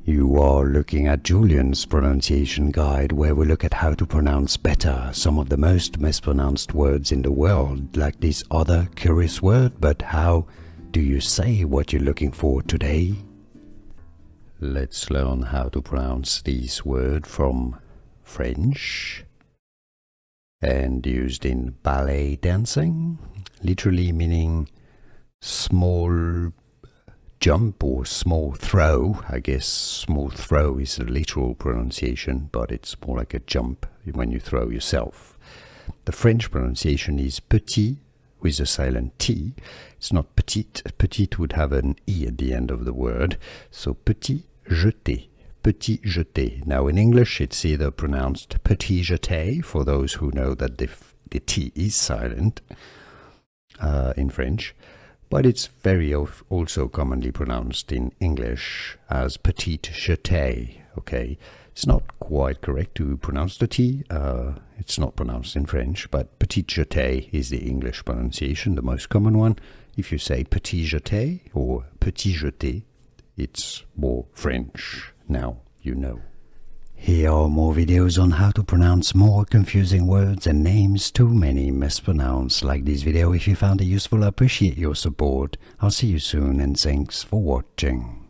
You are looking at Julian's pronunciation guide, where we look at how to pronounce better some of the most mispronounced words in the world, like this other curious word. But how do you say what you're looking for today? Let's learn how to pronounce this word from French and used in ballet dancing, literally meaning small jump or small throw. I guess small throw is a literal pronunciation, but it's more like a jump when you throw yourself. The French pronunciation is petit with a silent T. It's not petite. Petite would have an E at the end of the word. So petit jeté. Petit jeté. Now in English it's either pronounced petit jeté, for those who know that the T is silent in French, but it's very also commonly pronounced in English as petit jeté. Okay, it's not quite correct to pronounce the T. It's not pronounced in French, but petit jeté is the English pronunciation, the most common one. If you say petit jeté or petit jeté, it's more French. Now you know. Here are more videos on how to pronounce more confusing words and names too many mispronounced. Like this video if you found it useful. I appreciate your support. I'll see you soon and thanks for watching.